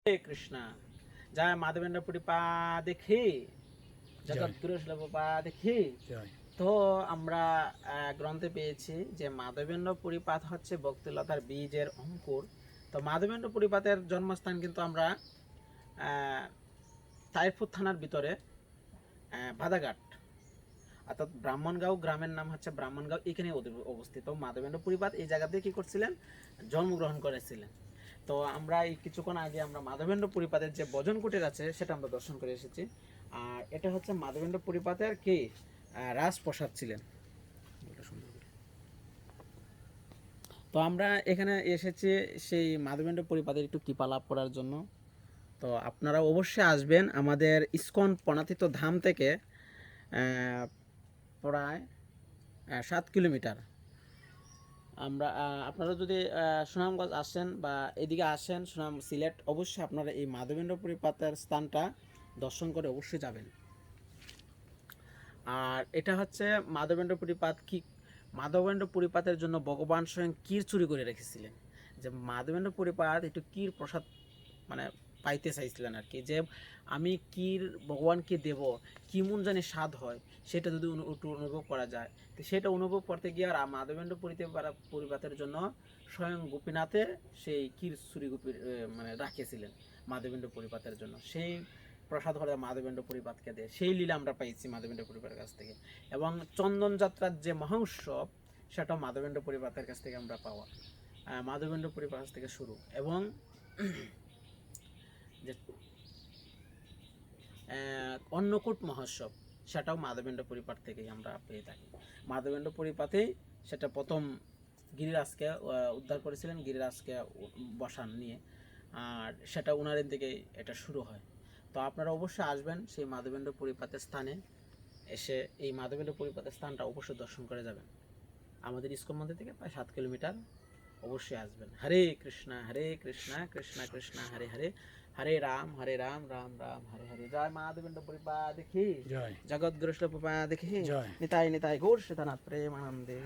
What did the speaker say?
হরে কৃষ্ণ। জয় মাধবেন্দ্রপুরী পা দেখি, জগৎগুরু পা দেখি। তো আমরা গ্রন্থে পেয়েছি যে মাধবেন্দ্র পুরীপাত হচ্ছে ভক্তিলতার বীজের অঙ্কুর। তো মাধবেন্দ্র পুরীপাতের জন্মস্থান কিন্তু আমরা তাইফুর থানার ভিতরে বাদাঘাট, অর্থাৎ ব্রাহ্মণগাঁও গ্রামের নাম হচ্ছে ব্রাহ্মণগাঁও, এখানে অবস্থিত। মাধবেন্দ্র পুরীপাত এই জায়গাতে কি করছিলেন, জন্মগ্রহণ করেছিলেন। তো আমরা এই কিছুক্ষণ আগে আমরা মাধবেন্দ্র পুরীপাতের যে ভজন কুটির আছে সেটা আমরা দর্শন করে এসেছি। আর এটা হচ্ছে মাধবেন্দ্র পুরীপাতের কি রাজপ্রসাদ ছিলেন। তো আমরা এখানে এসেছি সেই মাধবেন্দ্র পুরীপাতের একটু কৃপা লাভ করার জন্য। তো আপনারা অবশ্যই আসবেন আমাদের ইস্কন প্রণাথিত ধাম থেকে প্রায় 7 কিলোমিটার। আমরা আপনারা যদি সুনামগঞ্জ আসেন বা এদিকে আসেন সুনাম সিলেট, অবশ্যই আপনারা এই মাধবেন্দ্র পুরীপাতের স্থানটা দর্শন করে অবশ্যই যাবেন। আর এটা হচ্ছে মাধবেন্দ্র পুরীপাত কি, মাধবেন্দ্র পুরীপাতের জন্য ভগবান স্বয়ং ক্ষীর চুরি করে রেখেছিলেন। যে মাধবেন্দ্র পুরীপাত একটু ক্ষীর প্রসাদ মানে পাইতে চাইছিলেন আর কি, যে আমি ক্ষীর ভগবানকে দেব, কেমন জানি স্বাদ হয় সেটা যদি একটু অনুভব করা যায়। তো সেটা অনুভব করতে গিয়ে আর মাধবেন্দ্র পুরীপাতের জন্য স্বয়ং গোপীনাথে সেই ক্ষীর চুরি মানে রাখিয়েছিলেন মাধবেন্দ্র পুরীপাতের জন্য। সেই প্রসাদ হলে মাধবেন্দ্র পুরীপাতকে দেয়, সেই লীলা আমরা পাইছি মাধবেন্দ্র পুরীপাতের কাছ থেকে। এবং চন্দন যাত্রার যে মহোৎসব সেটাও মাধবেন্দ্র পুরীপাতের কাছ থেকে আমরা পাওয়া, মাধবেন্দ্র পুরীপাত থেকে শুরু। এবং যে অন্নকূট মহোৎসব সেটাও মাধবেন্দ্র পরিপাত থেকেই আমরা পেয়ে থাকি। মাধবেন্দ্র পরিপাতেই সেটা প্রথম গিরিরাজকে উদ্ধার করেছিলেন, গিরিরাজকে বসান নিয়ে, আর সেটা উনারের দিকেই এটা শুরু হয়। তো আপনারা অবশ্যই আসবেন সেই মাধবেন্দ্র পরিপাতের স্থানে, এসে এই মাধবেন্দ্র পরিপাতের স্থানটা অবশ্যই দর্শন করে যাবেন। আমাদের ইস্কন মন্দির থেকে প্রায় 7 কিলোমিটার। অবশ্যই আসবেন। হরে কৃষ্ণ কৃষ্ণ কৃষ্ণ হরে হরে, হরে রাম রাম রাম হরে হরে। জয় মাধবেন্দ্র পুরীপা দেখি, জগৎ গুরু প্রভা দেখি, নিতাই নিতাই গৌর সীতানাথ প্রেমানন্দে।